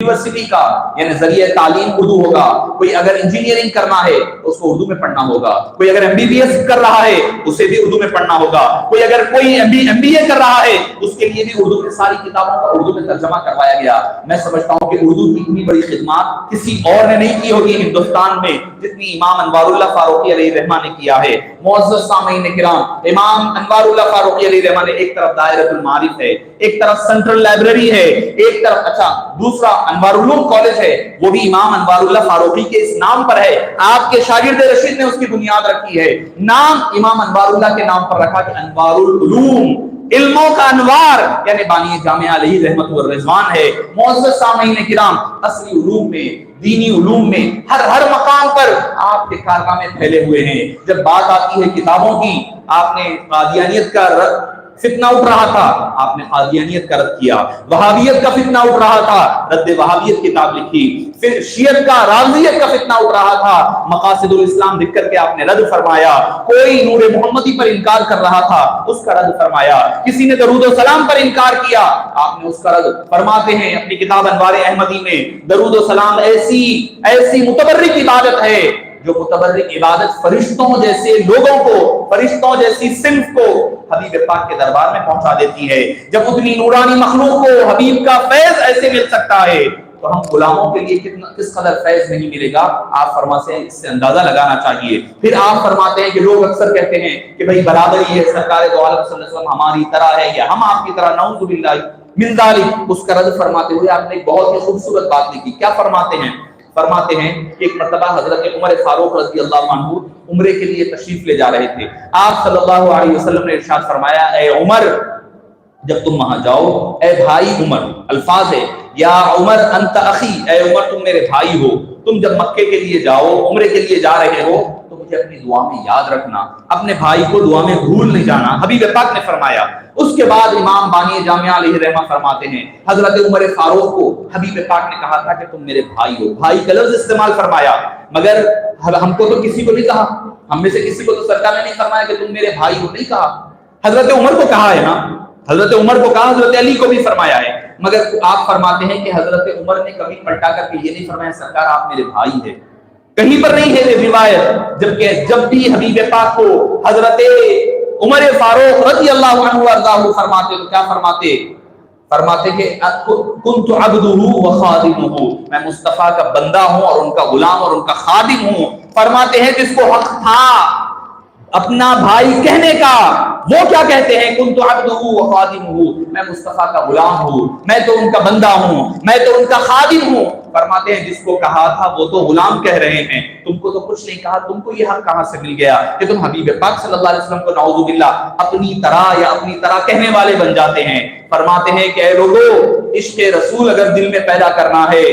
یونیورسٹی کا یعنی ذریعہ تعلیم اردو ہوگا، کوئی اگر انجینئرنگ کرنا ہے اس کو اردو میں پڑھنا ہوگا، کوئی اگر MBBS کر رہا ہے اسے بھی اردو میں پڑھنا ہوگا، کوئی اگر کوئی MBA کر رہا ہے اس کے لیے بھی اردو میں ساری کتابوں کا اردو میں ترجمہ کروایا گیا۔ میں سمجھتا ہوں کہ اردو کی اتنی بڑی خدمات کسی اور نے نہیں کی ہوگی ہندوستان میں جتنی امام انوار اللہ فاروقی علیہ الرحمہ نے کیا ہے۔ معزز سامعین کرام، امام انوار اللہ فاروقی علیہ الرحمہ نے ایک طرف دائرۃ المعارف ہے، ایک طرف سینٹرل لائبریری ہے، ایک طرف دوسرا انوار العلوم کالج ہے، وہ بھی امام انوار اللہ فاروقی کے اس نام پر ہے، آپ کے شاگرد رشید نے اس کی بنیاد رکھی ہے، نام امام انوار اللہ کے نام پر رکھا کہ انوار العلوم، علموں کا انوار یعنی بانی جامعہ علیہ رحمت و رضوان ہے۔ معزز سامعین کرام، عصری علوم میں، دینی علوم میں ہر مقام پر آپ کے کارنامے پھیلے ہوئے ہیں۔ جب بات آتی ہے کتابوں کی، آپ نے قادیانیت کا فتنہ اٹھ رہا تھا، آپ نے قادیانیت کا رد کیا، وہابیت کا فتنہ اٹھ رہا تھا، رد وہابیت کتاب لکھی، پھر شیعت کا رافضیت کا فتنہ اٹھ رہا تھا، مقاصد الاسلام لکھ کر کے آپ نے رد فرمایا، کوئی نور محمدی پر انکار کر رہا تھا اس کا رد فرمایا، کسی نے درود و سلام پر انکار کیا آپ نے اس کا رد فرماتے ہیں اپنی کتاب انوار احمدی میں۔ درود و سلام ایسی متبرک عبادت ہے جو متبرک عبادت فرشتوں جیسے لوگوں کو، فرشتوں جیسی صنف کو حبیب پاک کے دربار میں پہنچا دیتی ہے۔ جب اتنی نورانی مخلوق کو حبیب کا فیض ایسے مل سکتا ہے تو ہم غلاموں کے لیے کس قدر فیض نہیں ملے گا، آپ فرماتے ہیں، اس سے اندازہ لگانا چاہیے۔ پھر آپ فرماتے ہیں کہ لوگ اکثر کہتے ہیں کہ بھئی برادری ہے، سرکار دو عالم صلی اللہ علیہ وسلم ہماری طرح ہے یا ہم آپ کی طرح، نعوذ باللہ من ذالک، اس کا رد فرماتے ہوئے آپ نے ایک بہت ہی خوبصورت بات لکھی۔ کیا فرماتے ہیں کہ ایک مرتبہ حضرت عمر فاروق رضی اللہ عنہ عمرے کے لیے تشریف لے جا رہے تھے، آپ صلی اللہ علیہ وسلم نے ارشاد فرمایا، اے عمر جب تم وہاں جاؤ، اے بھائی عمر، الفاظ ہے یا عمر انت اخی، اے عمر تم میرے بھائی ہو، تم جب مکے کے لیے جاؤ، عمرے کے لیے جا رہے ہو تو مجھے اپنی دعا میں یاد رکھنا، اپنے بھائی کو دعا میں بھول نہیں جانا، حبیب پاک نے فرمایا۔ اس کے بعد امام بانی جامعہ علیہ رحمہ فرماتے ہیں حضرت عمر فاروق کو حبیب پاک نے کہا تھا کہ تم میرے بھائی ہو، بھائی کا لفظ استعمال فرمایا، مگر ہم کو تو کسی کو نہیں کہا، ہم میں سے کسی کو تو سرکار نے نہیں فرمایا کہ تم میرے بھائی ہو، نہیں کہا، حضرت عمر کو کہا ہے نا، حضرت عمر کو کہا، حضرت علی کو بھی فرمایا ہے، مگر آپ فرماتے ہیں کہ حضرت عمر نے کبھی پلٹا کر کے یہ نہیں فرمایا سرکار آپ میرے بھائی ہیں، کہیں پر نہیں ہے یہ روایت، جبکہ جب بھی حبیب پاک کو حضرت عمر فاروق رضی اللہ عنہ وارضاہ فرماتے تو کیا فرماتے؟ فرماتے کہ کنت عبدہ وخادمہ، میں مصطفیٰ کا بندہ ہوں اور ان کا غلام اور ان کا خادم ہوں۔ فرماتے ہیں جس کو حق تھا اپنا بھائی کہنے کا، وہ کیا کہتے ہیں؟ کنت عبدہ وخادمہ، میں مصطفیٰ کا غلام ہوں، میں تو ان کا بندہ ہوں، میں تو ان کا خادم ہوں۔ فرماتے ہیں جس کو کہا تھا وہ تو غلام کہہ رہے ہیں، تم کو تو کچھ نہیں کہا، تم کو یہ حق کہاں سے مل گیا کہ تم حبیب پاک صلی اللہ علیہ وسلم کو نعوذ باللہ اپنی طرح یا اپنی طرح کہنے والے بن جاتے ہیں۔ فرماتے ہیں کہ اے لوگو، عشق رسول اگر دل میں پیدا کرنا ہے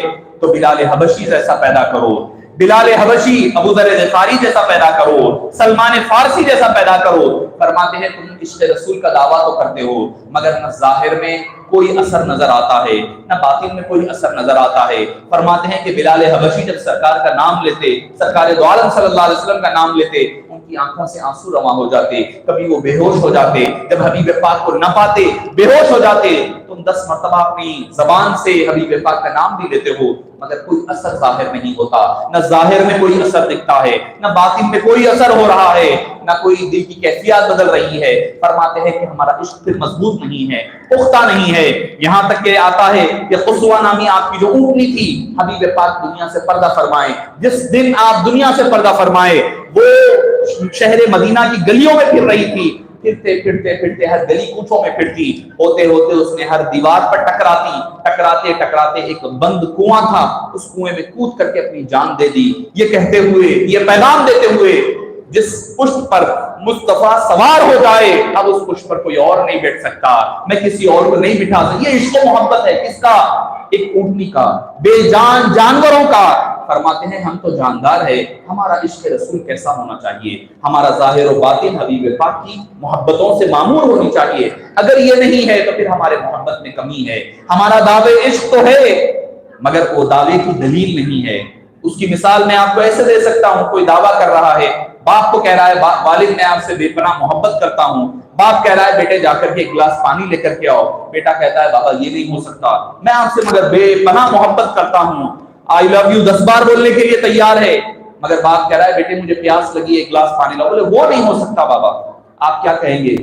تو بلال حبشی جیسا پیدا کرو، بلال حبشی، ابو ذر غفاری جیسا پیدا کرو، سلمان فارسی جیسا پیدا کرو۔ فرماتے ہیں تم عشق رسول کا دعویٰ تو کرتے ہو مگر نہ ظاہر میں کوئی اثر نظر آتا ہے نہ باطن میں کوئی اثر نظر آتا ہے۔ فرماتے ہیں کہ بلال حبشی جب سرکار کا نام لیتے، سرکار دو عالم صلی اللہ علیہ وسلم کا نام لیتے، ان کی آنکھوں سے آنسو رواں ہو جاتے، کبھی وہ بے ہوش ہو جاتے، جب حبیب پاک کو نہ پاتے بے ہوش ہو جاتے۔ تم 10 مرتبہ اپنی زبان سے حبیب پاک کا نام بھی لیتے ہو مگر کوئی اثر ظاہر نہیں ہوتا، نہ ظاہر میں کوئی اثر دکھتا ہے، نہ باطن میں کوئی اثر ہو رہا ہے، نہ کوئی دل کی کیفیت بدل رہی ہے۔ فرماتے ہیں کہ ہمارا عشق پھر مضبوط نہیں ہے، پختہ نہیں ہے، یہاں تک کہ آتا ہے کہ قصوہ نامی آپ کی جو اونٹنی تھی، حبیب پاک دنیا سے پردہ فرمائے، جس دن آپ دنیا سے پردہ فرمائے وہ شہر مدینہ کی گلیوں میں پھر رہی تھی، پھرتے پھرتے پھرتے ہر گلی کوچوں میں پھرتی، ہوتے ہوتے اس نے ہر دیوار پر ٹکراتی، ٹکراتے ٹکراتے ایک بند کنواں تھا، اس کنویں میں کود کر کے اپنی جان دے دی، یہ کہتے ہوئے، یہ پیغام دیتے ہوئے جس پشت پر مصطفیٰ سوار ہو جائے اب اس پشت پر کوئی اور نہیں بیٹھ سکتا، میں کسی اور کو نہیں بٹھا سکتا۔ یہ عشق و محبت ہے کس کا؟ ایک اونٹنی کا، بے جان جانوروں کا۔ فرماتے ہیں ہم تو جاندار ہے، ہمارا عشق رسول کیسا ہونا چاہیے؟ ہمارا ظاہر و باطن حبیب پاک کی محبتوں سے معمور ہونی چاہیے۔ اگر یہ نہیں ہے تو پھر ہمارے محبت میں کمی ہے۔ ہمارا دعوے عشق تو ہے مگر وہ دعوے کی دلیل نہیں ہے۔ اس کی مثال میں آپ کو ایسے دے سکتا ہوں، کوئی دعویٰ کر رہا ہے، باپ کو کہہ رہا ہے والد میں آپ سے بے پناہ محبت کرتا ہوں، باپ کہہ رہا ہے بیٹے جا کر کے ایک گلاس پانی لے کر کے آؤ، بیٹا کہتا ہے بابا یہ نہیں ہو سکتا، میں آپ سے مگر بے پناہ محبت کرتا ہوں، آئی لو یو 10 بار بولنے کے لیے تیار ہے، مگر باپ کہہ رہا ہے بیٹے مجھے پیاس لگی ہے ایک گلاس پانی لاؤ، بولے وہ نہیں ہو سکتا بابا۔ آپ کیا کہیں گے؟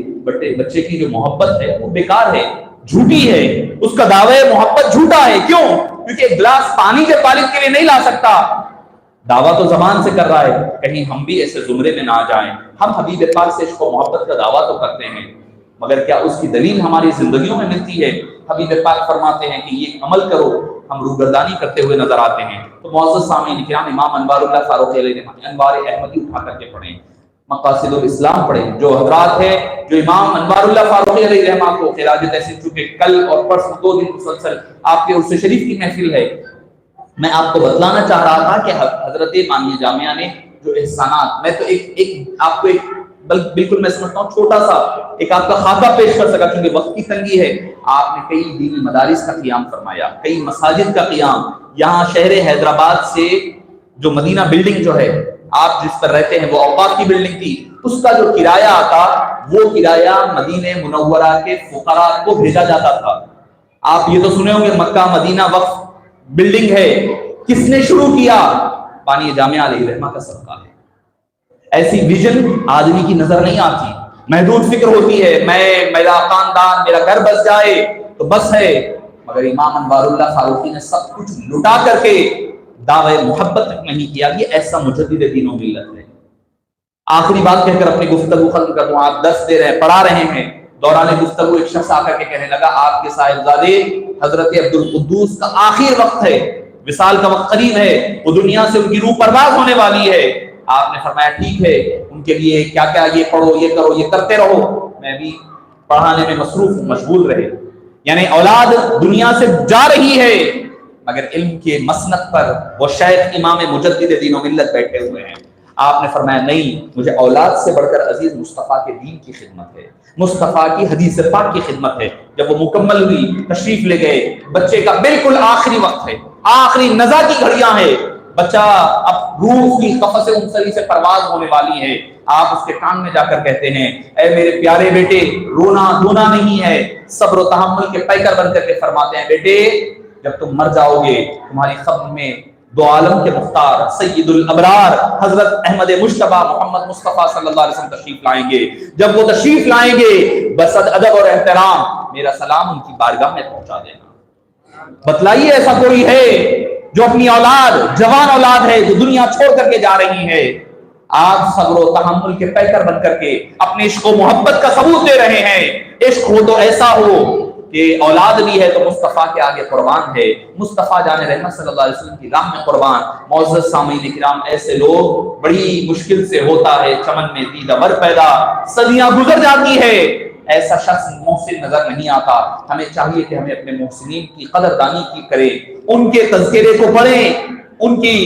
بچے کی جو محبت ہے وہ بیکار ہے، جھوٹی ہے، اس کا دعوی محبت جھوٹا ہے۔ کیوں؟ کیونکہ ایک گلاس پانی کے والد کے لیے نہیں لا سکتا، دعویٰ تو زبان سے کر رہا ہے۔ کہیں ہم بھی ایسے زمرے میں نہ آ جائیں، ہم حبیب پاک سے عشق و محبت کا دعویٰ تو کرتے ہیں مگر کیا اس کی دلیل ہماری زندگیوں میں ملتی ہے؟ حبیب پاک فرماتے ہیں کہ یہ عمل کرو، ہم روگردانی کرتے ہوئے نظر آتے ہیں۔ تو معزز سامعین کرام، امام انوار اللہ فاروقی علیہ انوار احمدی اٹھا کر کے پڑھیں، مقاصد الاسلام پڑھیں۔ جو حضرات ہیں جو امام انوار اللہ فاروقی علیہ رحمہ کو خراج تحسین، چونکہ کل اور پرسوں 2 دن مسلسل آپ کے عرس شریف کی محفل ہے، میں آپ کو بتلانا چاہ رہا تھا کہ حضرت بانی جامعہ نے جو احسانات، میں تو ایک آپ کو ایک بالکل میں سمجھتا ہوں چھوٹا سا ایک آپ کا خاکہ پیش کر سکا، کیونکہ وقت کی تنگی ہے۔ آپ نے کئی دینی مدارس کا قیام فرمایا، کئی مساجد کا قیام، یہاں شہر حیدرآباد سے جو مدینہ بلڈنگ جو ہے آپ جس پر رہتے ہیں وہ اوقاف کی بلڈنگ تھی، اس کا جو کرایہ آتا وہ کرایہ مدینہ منورہ کے فقراء کو بھیجا جاتا تھا۔ آپ یہ تو سنے ہوں گے مکہ مدینہ وقف بلڈنگ ہے، کس نے شروع کیا؟ بانی جامعہ علیہ رحمہ کا صدقہ ہے۔ ایسی ویژن آدمی کی نظر نہیں آتی، محدود فکر ہوتی ہے، میرا خاندان میرا گھر بس جائے تو بس ہے، مگر امام انوار اللہ فاروقی نے سب کچھ لٹا کر کے دعوی محبت تک نہیں کیا۔ یہ ایسا مجدد دین و ملت ہے۔ آخری بات کہہ کر اپنی گفتگو ختم کر دوں، آپ درس دے رہے ہیں، پڑھا رہے ہیں، دوران گفتگو ایک شخص آ کر کے کہنے لگا آپ کے صاحبزادے حضرت عبد القدوس کا آخر وقت ہے، وصال کا وقت قریب ہے، وہ دنیا سے ان کی روح پرواز ہونے والی ہے۔ آپ نے فرمایا ٹھیک ہے، ان کے لیے کیا کیا، یہ پڑھو، یہ کرو، یہ کرتے رہو، میں بھی پڑھانے میں مصروف ہوں، مشغول رہے۔ یعنی اولاد دنیا سے جا رہی ہے مگر علم کے مسند پر وہ شیخ امام مجدد دین و ملت بیٹھے ہوئے ہیں. آپ نے فرمایا نہیں، مجھے اولاد سے بڑھ کر عزیز مصطفیٰ کے دین کی خدمت ہے، مصطفیٰ کی حدیث پاک کی خدمت ہے. جب وہ مکمل ہوئی تشریف لے گئے. بچے کا بالکل آخری وقت ہے، آخری نزا کی گھڑیاں ہیں. بچہ اب روح کی قفس انصری سے پرواز ہونے والی ہے. آپ اس کے کان میں جا کر کہتے ہیں اے میرے پیارے بیٹے، رونا دھونا نہیں ہے. صبر و تحمل کے پیکر بن کر کے فرماتے ہیں بیٹے جب تم مر جاؤ گے تمہاری قبر میں دو عالم کے مختار سید الابرار حضرت احمد مجتبیٰ محمد مصطفیٰ صلی اللہ علیہ وسلم تشریف لائیں گے. جب وہ تشریف لائیں گے بصد ادب اور احترام میرا سلام ان کی بارگاہ میں پہنچا دینا. بتلائیے ایسا کوئی ہے جو اپنی اولاد، جوان اولاد ہے جو دنیا چھوڑ کر کے جا رہی ہے، آپ صبر و تحمل کے پیکر بن کر کے اپنے عشق و محبت کا ثبوت دے رہے ہیں. عشق ہو تو ایسا ہو کہ اولاد بھی ہے تو مصطفیٰ کے آگے قربان ہے، مصطفیٰ جان رحمت صلی اللہ علیہ وسلم کی راہ میں قربان. معزز سامعین کرام، ایسے لوگ بڑی مشکل سے ہوتا ہے چمن میں دید امر پیدا، صدیاں گزر جاتی ہے، ایسا شخص محسن نظر نہیں آتا. ہمیں چاہیے کہ ہمیں اپنے محسنین کی قدردانی کی کریں، ان کے تذکرے کو پڑھیں، ان کی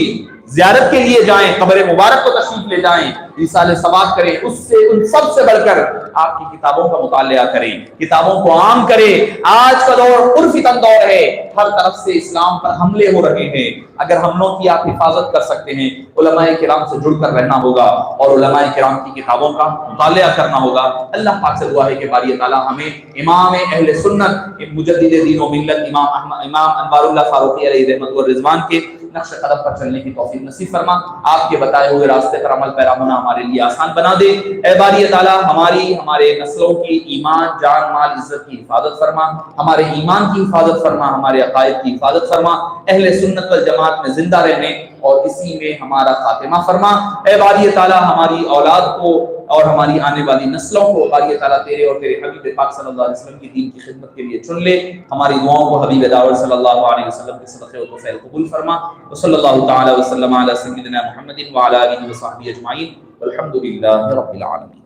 زیارت کے لیے جائیں، قبر مبارک کو تشریف لے جائیں، ایصال ثواب کریں. اس سے ان سب سے بڑھ کر آپ کی کتابوں کا مطالعہ کریں، کتابوں کو عام کریں. آج کا دور پرفتن دور ہے، ہر طرف سے اسلام پر حملے ہو رہے ہیں. اگر حملوں کی آپ حفاظت کر سکتے ہیں علماء کرام سے جڑ کر رہنا ہوگا اور علماء کرام کی کتابوں کا مطالعہ کرنا ہوگا. اللہ پاک سے دعا ہے کہ باری تعالیٰ ہمیں امام اہل سنت مجدد دین و ملت امام انوار اللہ فاروقی علیہ رحمت و رضوان کے نقش قدم پر چلنے کی توفیق نصیب فرما. آپ کے بتائے ہوئے راستے پر عمل پیرا ہونا ہمارے لیے آسان بنا دے. اے باری تعالیٰ ہمارے نسلوں کی ایمان، جان، مال، عزت کی حفاظت فرما، ہمارے ایمان کی حفاظت فرما، ہمارے عقائد کی حفاظت فرما، اہل سنت والجماعت میں زندہ رہنے اور اسی میں ہمارا خاتمہ فرما. اے باری تعالیٰ ہماری اولاد کو اور ہماری آنے والی نسلوں کو باری تعالیٰ تیرے اور تیرے حبیب پاک صلی اللہ علیہ وسلم کی دین کی خدمت کے لیے چن لے. ہماری دعاؤں کو حبیب داؤد صلی اللہ علیہ وسلم کے صدقے و توفیل قبول فرما. وصلی اللہ تعالی وسلم علی سیدنا محمد وعلی آلہ وصحبہ اجمعین والحمد للہ رب العالمین.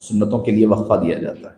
سنتوں کے لیے وقفہ دیا جاتا ہے.